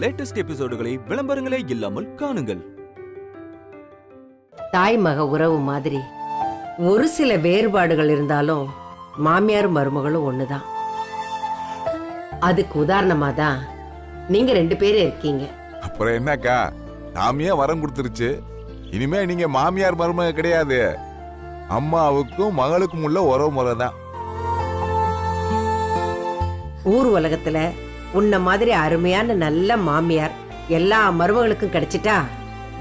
Latest எபிசோடுகளை விளம்பரங்களே இல்லாமல் காணுங்கள். தாய் மக உறவு மாதிரி ஒரு சில வேறுபாடுகள் இருந்தாலும் மாமியாரும் மருமகளும் ஒண்ணுதான். அதுக்கு உதாரணமா தான் நீங்க 2 பேரும் இருக்கீங்க. அப்புறம் என்னக்கா, சாமியா வரம் கொடுத்துருச்சு. இனிமே நீங்க மாமியார் மருமக கிடையாது, அம்மாவுக்கும் மகளுக்கும் உள்ள உறவு முறை தான். ஊர் உலகத்துல உன்ன மாதிரி அருமையான நல்ல மாமியார் எல்லா மருமகளுக்கும் கிடைச்சிட்டா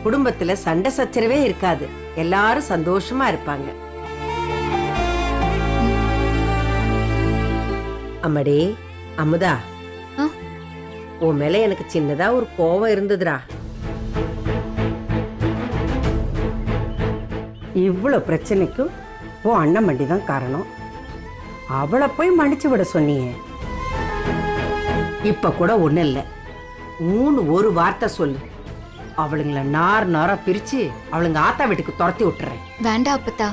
குடும்பத்துல சண்டை சச்சரவே இருக்காது, எல்லாரும் சந்தோஷமா இருப்பாங்க. அம்மடே அமுதா, உன் மேல எனக்கு சின்னதா ஒரு கோவம் இருந்ததுடா. இவ்வளவு பிரச்சனைக்கும் உன் அண்ணன் மண்டி தான் காரணம். அவளை போய் மன்னிச்சு விட சொன்னியே. இப்ப கூட ஒண்ணு இல்ல, ஒரு வார்த்தை சொல்லு, அவளுங்களை நாரா பிரிச்சு அவளுங்க ஆத்தா வீட்டுக்கு துரத்தி விட்டுறேன். வேண்டாம் அப்பத்தா,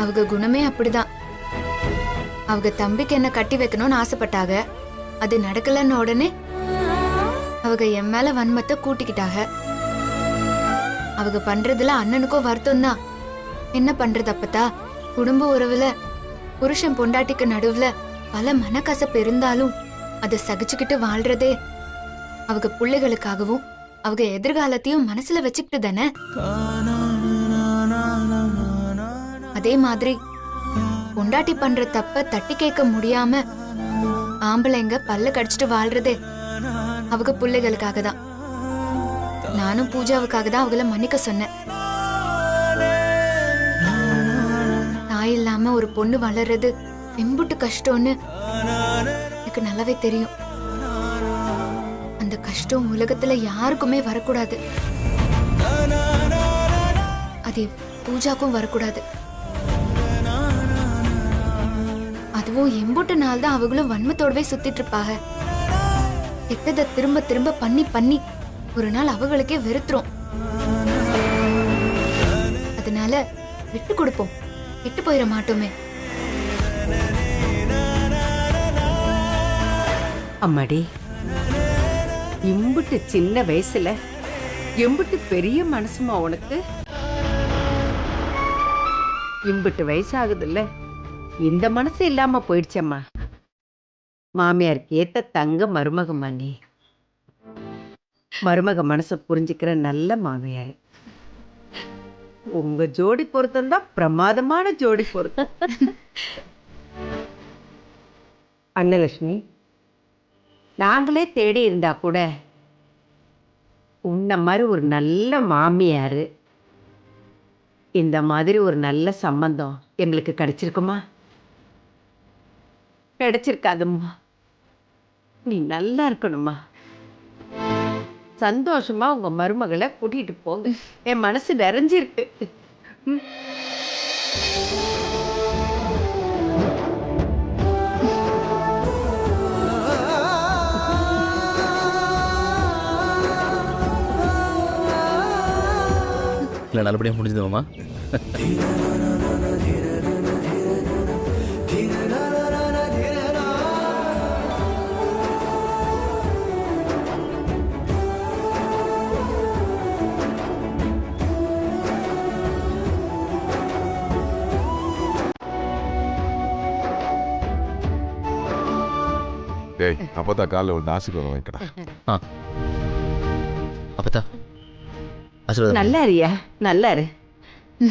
அவங்க குணமே அப்படிதான். அவங்க தம்பிக்கு என்ன கட்டி வைக்கணும்னு ஆசைப்பட்டாங்க, அது நடக்கலன்னு உடனே அவங்க என் மேல வன்மத்தை கூட்டிக்கிட்டாங்க. அவங்க பண்றதுல அண்ணனுக்கும் வருத்தம் தான். என்ன பண்றது அப்பத்தா, குடும்ப உறவுல புருஷன் பொண்டாட்டிக்கு நடுவுல பல மனக்கசப்பு இருந்தாலும் அதை சகிச்சுக்கிட்டு வாழ்றதே அவங்க பிள்ளைகளுக்காகவும் அவங்க எதிர்காலத்தையும் மனசுல வச்சுக்கிட்டு தானே. அதே மாதிரி பொண்டாட்டி பண்ற தப்ப தட்டி கேட்க முடியாம ஆம்பளைங்க பல்ல கடிச்சிட்டு வாழ்றதே அவங்க பிள்ளைகளுக்காக தான். நானும் பூஜாவுக்காக தான் அவங்கள மன்னிக்க சொன்னேன். தாய் இல்லாம ஒரு பொண்ணு வளர்றது எம்புட்டு கஷ்டம்னு எனக்கு நல்லாவே தெரியும். அந்த கஷ்டம் உலகத்துல யாருக்குமே வரக்கூடாது, அது பூஜாக்கும் வரக்கூடாது. அதுவும் எம்புட்டு நாள் தான் அவங்களும் வன்மத்தோடவே சுத்திட்டு இருப்பாங்க. கெட்டதை திரும்ப திரும்ப பண்ணி பண்ணி ஒரு நாள் அவங்களுக்கே வெறுத்துரும். அதனால விட்டு கொடுப்போம், விட்டு போயிட மாட்டோமே. அம்மாடி, இம்புட்டு சின்ன வயசுல எம்புட்டு பெரிய மனசுமா உனக்கு. இம்புட்டு வயசாகுதுல்ல, இந்த மனசு இல்லாம போயிடுச்சம்மா. மாமியாருக்கு ஏத்த தங்க மருமகம்மா நீ. மருமக மனசை புரிஞ்சுக்கிற நல்ல மாமியார். உங்க ஜோடி பொருத்தம் தான் பிரமாதமான ஜோடி பொருத்தம். அன்னலட்சுமி, நாங்களே தேடி இருந்தா கூட உன்ன மாதிரி ஒரு நல்ல மாமியார், இந்த மாதிரி ஒரு நல்ல சம்பந்தம் எங்களுக்கு கிடைச்சிருக்குமா? கிடைச்சிருக்காதும்மா. நீ நல்லா இருக்கணுமா. சந்தோஷமா உங்க மருமகளை கூட்டிட்டு போங்க. என் மனசு நிறைஞ்சிருக்கு. இல்லை, நல்லபடியாக முடிஞ்சது மாமா. டேய், அப்பதான் காலைல ஒரு ஆசீர்வாதம் வாங்கிக்கடா. அப்பத்தா ஆசீர்வாதம். நல்லா இருயா, நல்லா இரு,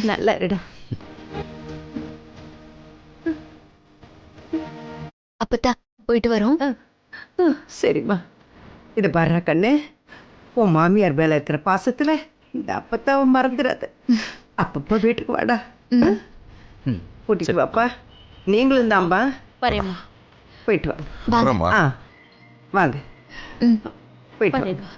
நல்லா இருடா. அப்பத்தா போயிட்டு வரோம். சரிம்மா. இதை பாரு கண்ணு, உன் மாமியார் மேல இருக்கிற பாசத்துல இந்த அப்பத்தாவை மறந்துடாத. அப்பப்போ வீட்டுக்கு வாடா. கூட்டிட்டு வாப்பா. நீங்களும் தான்பா. வரேம்மா. போயிட்டு வா. அப்புறமா வாங்க, போயிட்டு வா.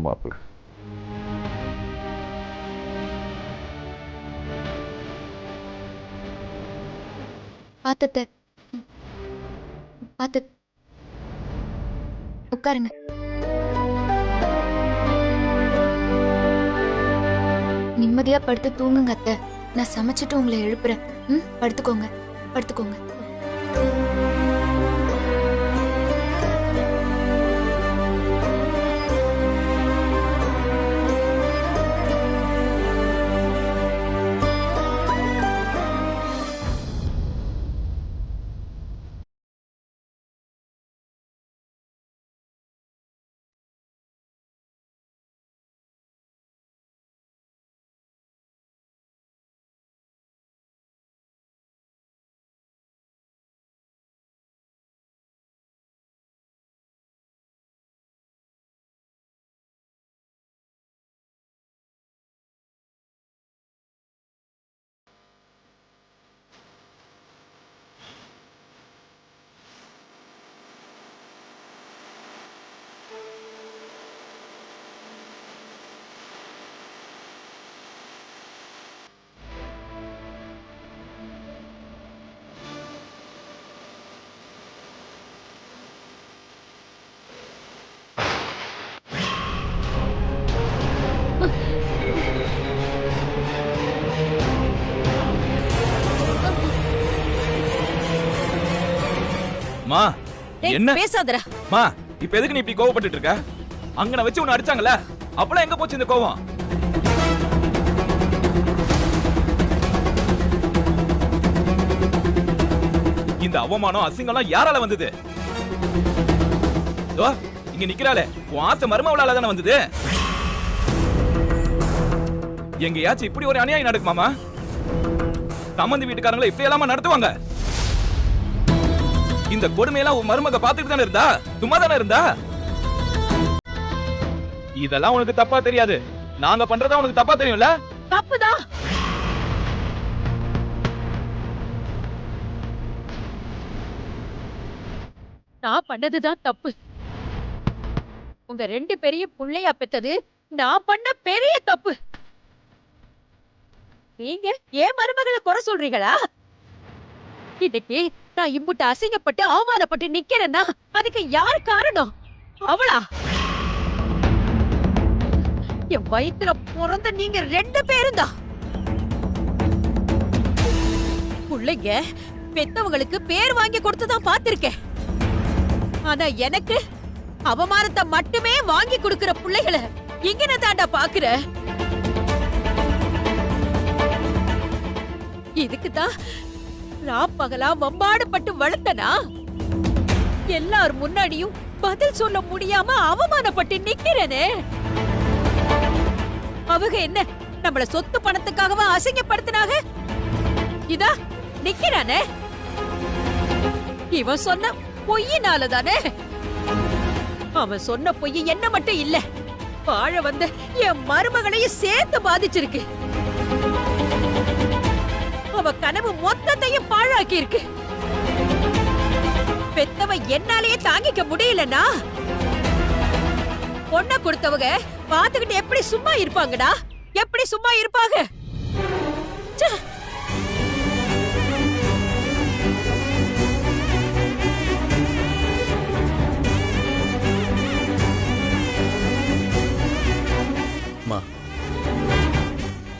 மாப்பிள்ள. பாத்தத்த பாத்து உட்காருங்க. நிம்மதியா படுத்து தூங்குங்க அத்தை. நான் சமைச்சிட்டு உங்களை எழுப்புறேன். படுத்துக்கோங்க படுத்துக்கோங்க. மா என்ன பேசாதடா. மா இப்ப எதுக்கு நீ இப்படி கோவப்பட்டுட்டு இருக்க? அங்கன வச்சு உன்னை அடிச்சாங்கல, அப்பலாம் எங்க போச்சு இந்த கோவம்? இந்த அவமானம் அசிங்கம்லாம் யாரால வந்தது? இதோ இங்க நிக்கிறாளே, உன் ஆசை மருமவளால தானே வந்தது. எங்கயாச்சும் இப்படி ஒரு அநியாயம் நடக்குமாமா? சம்பந்தி வீட்டுக்காரங்களை இப்படி எல்லாமா நடத்துவாங்க? இந்த கொடுமையெல்லாம் உன் மருமக பாத்துட்டு தானே இருந்தா, சும்மா தானே இருந்தா? இதெல்லாம் உனக்கு தப்பா தெரியாது, நாங்க பண்றதா உனக்கு தப்பா தெரியும்ல? தப்புதான். நான் பண்ணதுதான் தப்பு. உங்க 2 பேரையும் புள்ளையா பெத்தது நான் பண்ண பெரிய தப்பு. நீங்க ஏன் மருமகளை குறை சொல்றீங்களா? இன்னைக்கு நான் இம்புட்டு அசிங்கப்பட்டு அவமானப்பட்டு நிக்கிறேன்னா அதுக்கு யார் காரணம்? அவளா? என் வயித்துல பிறந்த நீங்க 2 பேரும் தான். பிள்ளைங்க பெத்தவங்களுக்கு பேர் வாங்கி கொடுத்துதான் பாத்திருக்கேன். ஆனா எனக்கு அவமானத்தை மட்டுமே வாங்கி கொடுக்கிற பிள்ளைகளை இங்க தாண்டா பாக்குற. இதுக்குதான் ராப்பகலா வம்பாடுபட்டு வளர்த்தனா? எல்லார் முன்னாடியும் பதில் சொல்ல முடியாம அவமானப்பட்டு நிக்கிறேனே. அவங்க என்ன நம்மள சொத்து பணத்துக்காகவா அசிங்கப்படுத்தினாங்க? இதா நிக்கிறானே, இவன் சொன்ன பொய்யினாலதானே. அவன் சொன்ன பொய் என்ன மட்டும் இல்ல, வாழ வந்த என் மருமகளையும் சேர்த்து பாதிச்சிருக்கு. அவ கனவு மொத்தத்தையும் பாழாக்கி இருக்கு. பெத்தவ என்னாலேயே தாங்கிக்க முடியலன்னா பொண்ண கொடுத்தவங்க பாத்துக்கிட்டு எப்படி சும்மா இருப்பாங்கடா? எப்படி சும்மா இருப்பாங்க?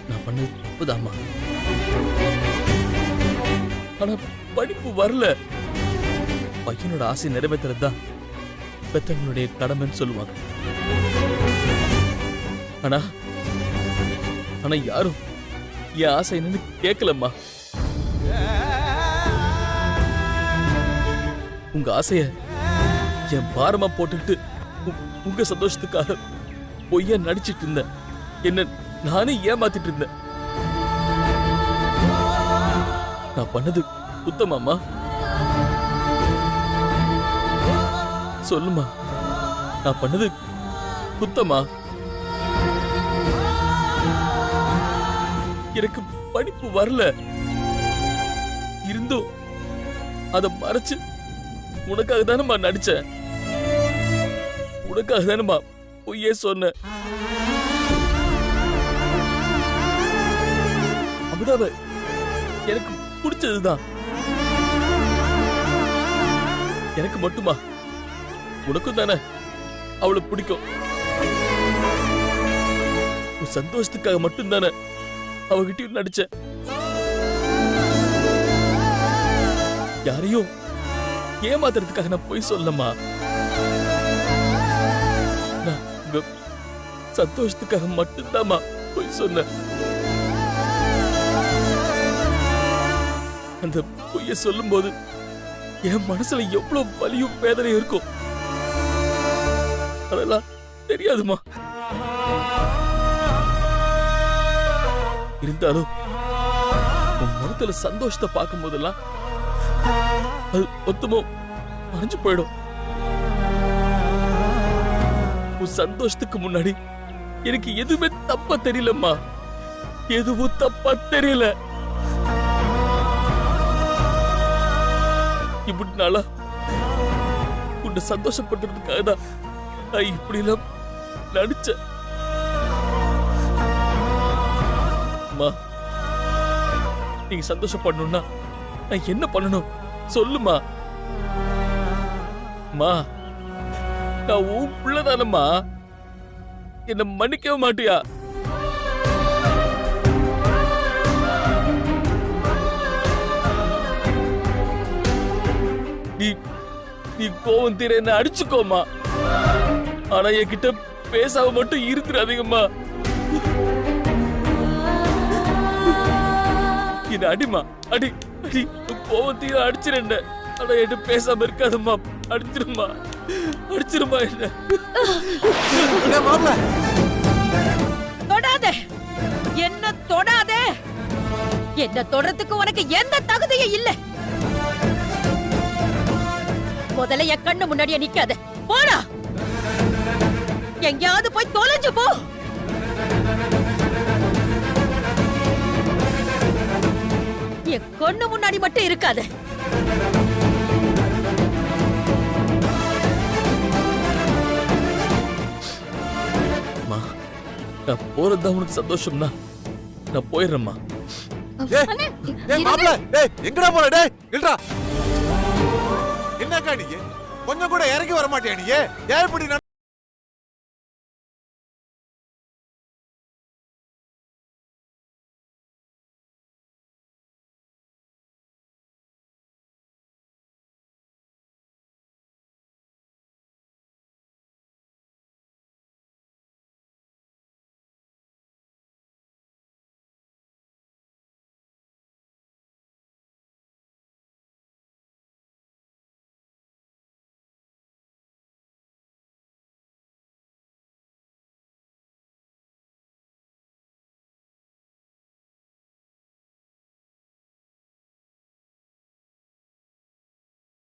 நான் பண்ணது தப்புதாம்மா. ஆனா படிப்பு வரல. பையனோட ஆசை நிறைவேற்றுறது தான் பெத்தவங்களுடைய கடமைன்னு சொல்லுவாங்க. ஆனா ஆனா யாரும் என் ஆசை என்னன்னு கேட்கலம்மா. உங்க ஆசைய என் பாரமா போட்டுக்கிட்டு உங்க சந்தோஷத்துக்காக பொய்யா நடிச்சிட்டு இருந்தேன். என்ன நானே ஏமாத்திட்டு இருந்தேன். நான் பண்ணது குத்தமாமா? சொல்லுமா, நான் பண்ணது குத்தமா? எனக்கு படிப்பு வரல இருந்தும் அத மறைச்சு உனக்காக தானேம்மா நடிச்சேன். உனக்காக தானேம்மா பொய்யே சொன்னேன். அமுதாவை எனக்கு பிடிச்சதுதான். எனக்கு மட்டுமா? உனக்கும் தானே அவளை பிடிக்கும். உன் சந்தோஷத்துக்காக மட்டும் தானே அவகிட்டயும் நடிச்சேன். யாரையும் ஏமாத்துறதுக்காக நான் போய் சொல்லமா. நான் உங்க சந்தோஷத்துக்காக மட்டும்தாமா போய் சொன்னேன். அந்த பொய்ய சொல்லும் போது என் மனசுல எவ்வளவு வலியும் வேதனையும் இருக்கும். அதெல்லாம் தெரியாதுமா. இருந்தாலும் உன் முகத்துல சந்தோஷத்தை பார்க்கும் போதெல்லாம் அது மொத்தமும் மறைஞ்சு போயிடும். உன் சந்தோஷத்துக்கு முன்னாடி எனக்கு எதுவுமே தப்பா தெரியலம்மா. எதுவும் தப்பா தெரியல. இப்படி நாளா உன்னை சந்தோஷப்படுறதுக்காக தான் நான் இப்படி எல்லாம் நடிச்சேன். அம்மா, நீங்க சந்தோஷப்படணும்னா நான் என்ன பண்ணணும் சொல்லுமா. அம்மா, நான் உன் பிள்ளைதானம்மா. என்ன மன்னிக்கவே மாட்டியா? நீ கோவம் தீர என்ன அடிச்சுக்கோமா. ஆனா என்கிட்ட பேசாம மட்டும் இருந்துடாதீங்கம்மா. என்ன அடிமா, அடி அடி. கோவம் தீர அடிச்சிருந்த. ஆனா என்கிட்ட பேசாம இருக்காதம்மா. அடிச்சிருமா, அடிச்சிருமா என்ன. தொடாதே, என்ன தொடாதே. என்ன தொடறதுக்கு உனக்கு எந்த தகுதியும் இல்ல. முதல்ல என் கண்ணு முன்னாடியே நிக்காத. போடா, எங்கேயாவது போய் தொலைஞ்சு போ. என் கண்ணு முன்னாடி மட்டும் இருக்காத. நான் போறதுதான் உனக்கு சந்தோஷம்னா நான் போயிடுறேம்மா. எங்கடா போற? டேய் இல்லடா. என்னக்கா நீ கொஞ்சம் கூட இறங்கி வர மாட்டியா? நீ ஏன் இப்படி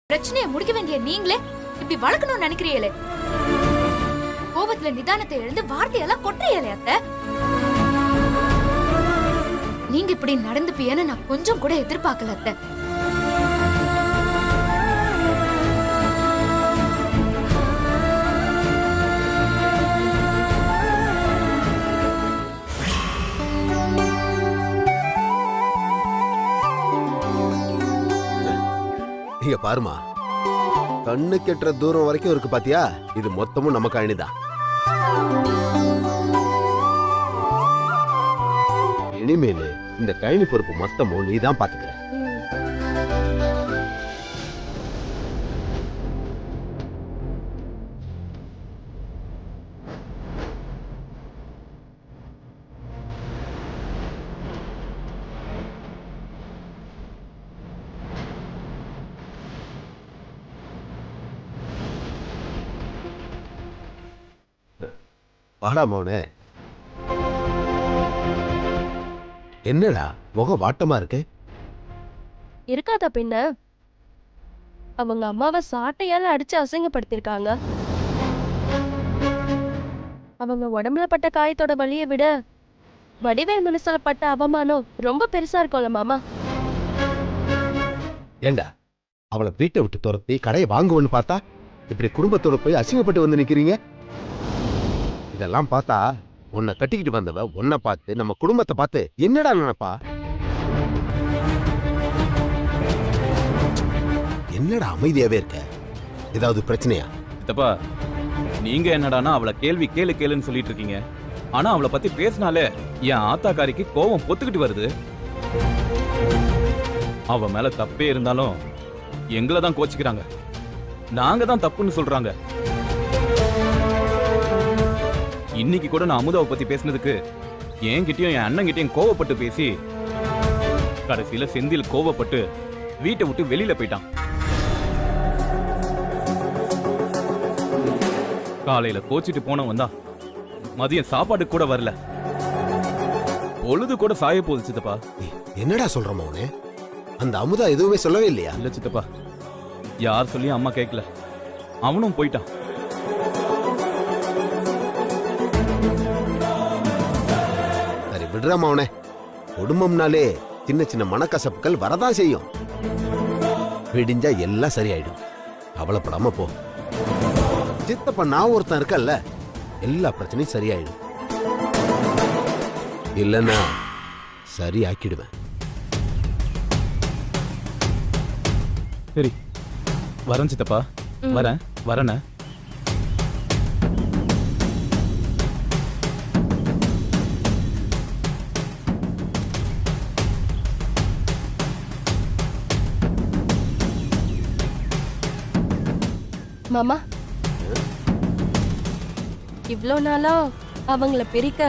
பிரச்சனையை முடிக்க வேண்டிய நீங்களே இப்படி வளர்க்கணும்னு நினைக்கிறீங்களே. கோபத்துல நிதானத்தை எழுந்து வார்த்தையெல்லாம் கொட்டுறீங்களே அத்தை. நீங்க இப்படி நடந்துப்பீன்னு நான் கொஞ்சம் கூட எதிர்பார்க்கல அத்தை. இங்க பாருமா, கண்ணு கெட்டுற தூரம் வரைக்கும் இருக்கு பாத்தியா? இது மொத்தமும் நமக்கு அணிதான். இனிமேல் இந்த கழனி பொறுப்பு மொத்தமும் நீதான் பாத்துக்க. வாடா மோனே. என்னடா முகம் வாட்டமா இருக்கு? இருக்காதா பின்ன? அவங்க அம்மாவை சாட்டையால அடிச்சு அசிங்கப்படுத்திருக்காங்க. அவங்க உடம்புல பட்ட காயத்தோட வலியை விட வடிவேல் மனசுல பட்ட அவமானம் ரொம்ப பெருசா இருக்கும்ல மாமா. ஏண்டா அவளை வீட்டை விட்டு துரத்தி கடையை வாங்குவன்னு பார்த்தா இப்படி குடும்பத்தோட போய் அசிங்கப்பட்டு வந்து நிக்கிறீங்க? இதெல்லாம் பார்த்தா உன்னை கட்டிக்கிட்டு வந்தவ உன்னை பார்த்து நம்ம குடும்பத்தை பார்த்து என்னடா நினைப்பா? என்னடா அமைதியாவே இருக்க? ஏதாவது பிரச்சனையா? சித்தப்பா நீங்க என்னடானா அவளை கேள்வி கேளுன்னு சொல்லிட்டு இருக்கீங்க. ஆனா அவளை பத்தி பேசினாலே என் ஆத்தாக்காரிக்கு கோபம் பொத்துக்கிட்டு வருது. அவ மேல தப்பே இருந்தாலும் எங்களை தான் கோச்சிக்கிறாங்க. நாங்க தான் தப்புன்னு சொல்றாங்க. இன்னைக்கு கூட நான் அமுதாவை பத்தி பேசினதுக்கு என்கிட்டயும் என் அண்ணன் கிட்டயும் கோவப்பட்டு பேசி கடைசியில செந்தில் கோவப்பட்டு வீட்டை விட்டு வெளியில போயிட்டான். காலையில கோச்சிட்டு போனவன் தான் மதியம் சாப்பாடு கூட வரல. பொழுது கூட சாய போகுது சித்தப்பா. என்னடா சொல்ற மௌனே? அந்த அமுதா எதுவுமே சொல்லவே இல்லையா? இல்ல சித்தப்பா, யார் சொல்லியும் அம்மா கேட்கல. அவனும் போயிட்டான். சரி விடுறா மௌனே. குடும்பம்னாலே சின்ன சின்ன மனக்கசப்புகள் வரதான் செய்யும். விடிஞ்சா எல்லாம் சரியாயிடும். கவலைப்படாம போ. சித்தப்பா நான் ஒருத்தன் இருக்கல்ல, எல்லா பிரச்சனையும் சரியாயிடும். இல்லைன்னா சரியாக்கிடுவேன். சரி வரேன் சித்தப்பா. வரேன். மாமா, இவ்ளோ நாளா அவங்கள பிரிக்க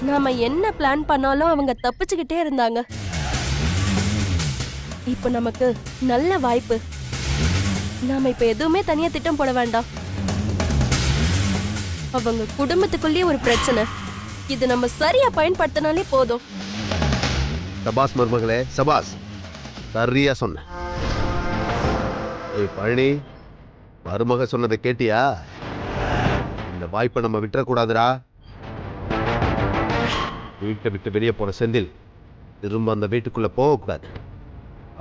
நாம என்ன பிளான் பண்ணாலும் அவங்க தப்பிச்சுக்கிட்டே இருந்தாங்க. இப்ப நமக்கு நல்ல வாய்ப்பு. நாம இப்ப எதுவுமே தனியா திட்டம் போட வேண்டாம். அவங்க குடும்பத்துக்குள்ளேயே ஒரு பிரச்சனை. இது நம்ம சரியா பயன்படுத்தினாலே போதும். சபாஸ் மருமகளே, சபாஸ். சரியா சொன்ன. ஏய் பழனி, மருமக சொன்னதை கேட்டியா? இந்த வாய்ப்பை நம்ம விட்டுறக்கூடாதுடா. வீட்டை விட்டு வெளியே போன செந்தில் திரும்ப அந்த வீட்டுக்குள்ள போகக்கூடாது.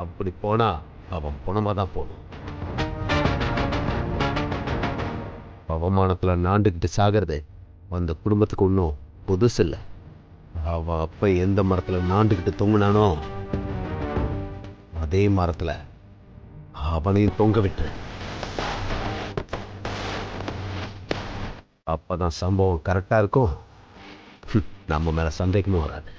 அப்படி போனா அவன் பணமா தான் போகணும். அவமானத்துல நாண்டுகிட்டு சாகிறது அந்த குடும்பத்துக்கு ஒன்றும் புதுசு இல்லை. அவன் அப்ப எந்த மரத்துல நாண்டுகிட்டு தொங்குனானோ அதே மரத்துல அவனையும் தொங்க விட்டு. அப்பதான் சம்பவம் கரெக்டா இருக்கும். நம்ம மேல சந்தேகமும் வராது.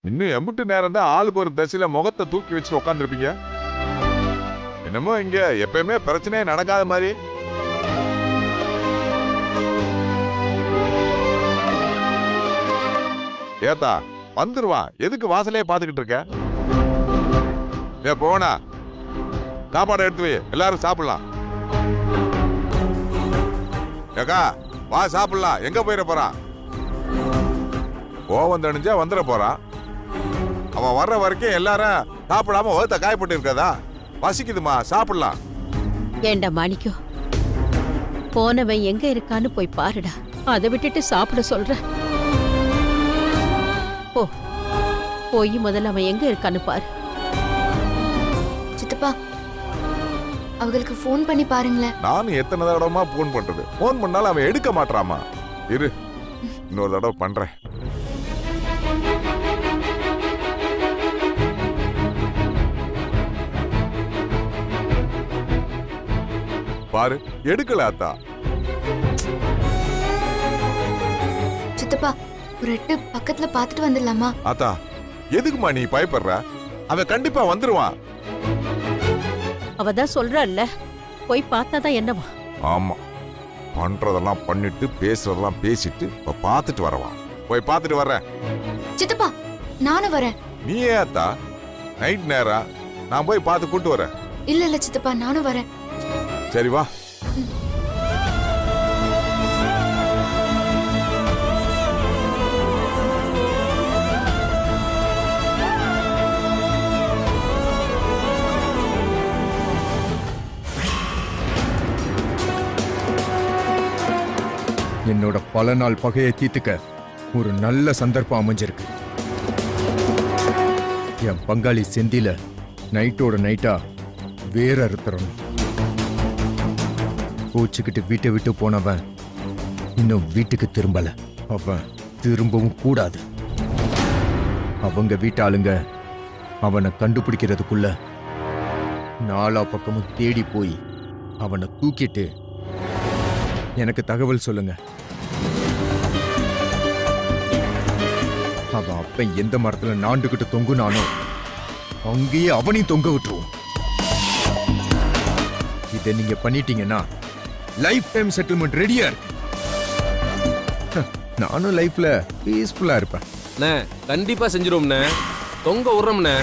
இன்னும் எம்பிட்டு நேரம் தான் ஆளுக்கு ஒரு தசையில முகத்தை தூக்கி வச்சு உட்காந்துருப்பீங்க? என்னமோ இங்க எப்பயுமே பிரச்சனையே நடக்காத மாதிரி. ஏத்தா வந்துருவான், எதுக்கு வாசலையே பாத்துக்கிட்டு இருக்க? ஏ போனா சாப்பாடு எடுத்து வை, எல்லாரும் சாப்பிடலாம். ஏக்கா வா சாப்பிடலாம். எங்க போயிட போறான்? கோவம் தணிஞ்சா வந்துட போறான். அவன் வர்ற வரைக்கும் எல்லாரும் சாப்பிடாம ஒருத்த காயப்பட்டு இருக்கதா? பசிக்குதுமா, சாப்பிடலாம். ஏண்டா மாணிக்கம், போனவன் எங்க இருக்கான்னு போய் பாருடா. அதை விட்டுட்டு சாப்பிட சொல்ற. போய் முதல்ல அவன் எங்க இருக்கான்னு பாரு. சித்தப்பா அவங்களுக்கு ஃபோன் பண்ணி பாருங்களேன். நானும் எத்தனை தடவைமா போன் பண்றது? போன் பண்ணாலும் அவன் எடுக்க மாட்டாமா. இரு, இன்னொரு தடவை பண்றேன். பாரு, எடுக்கல அத்தா. சித்தப்பா ஒரு எட்டு பக்கத்துல பாத்துட்டு வந்துடலாமா? அத்தா எதுக்குமா நீ பயப்படுற? அவன் கண்டிப்பா வந்துருவான். அவ தான் சொல்றாள்ல, போய் பார்த்தாதான் என்னவா? ஆமா, பண்றதெல்லாம் பண்ணிட்டு பேசுறதெல்லாம் பேசிட்டு இப்ப பார்த்துட்டு வரவா. போய் பார்த்துட்டு வர்றேன். சித்தப்பா நானும் வரேன். நீ ஏத்தா நைட் நேரா? நான் போய் பார்த்து கூட்டு வரேன். இல்ல இல்ல சித்தப்பா, நானும் வரேன். சரி வா. என்னோட பல நாள் பகையை தீர்த்துக்க ஒரு நல்ல சந்தர்ப்பம் அமைஞ்சிருக்கு. என் பங்காளி செந்தில நைட்டோட நைட்டா வேற அறுத்துறணும். கோச்சுக்கிட்டு வீட்டை விட்டு போனவன் இன்னும் வீட்டுக்கு திரும்பல. அவன் திரும்பவும் கூடாது. அவங்க வீட்டாளுங்க அவனை கண்டுபிடிக்கிறதுக்குள்ள நாலா பக்கமும் தேடி போய் அவனை தூக்கிட்டு எனக்கு தகவல் சொல்லுங்க. அவன் அப்பன் எந்த மரத்துல நாண்டுகிட்டு தொங்குனானோ அங்கேயே அவனையும் தொங்க விட்டுருவோம். இதை நீங்க பண்ணிட்டீங்கன்னா லைஃப் டைம் செட்டில்மெண்ட் ரெடியா இருக்கு. நானும் லைஃப்ல பீஸ்ஃபுல்லா இருப்பேன். கண்டிப்பா செஞ்சிருவோம்ண்ணே. தொங்க விடுறோம்ண்ணே.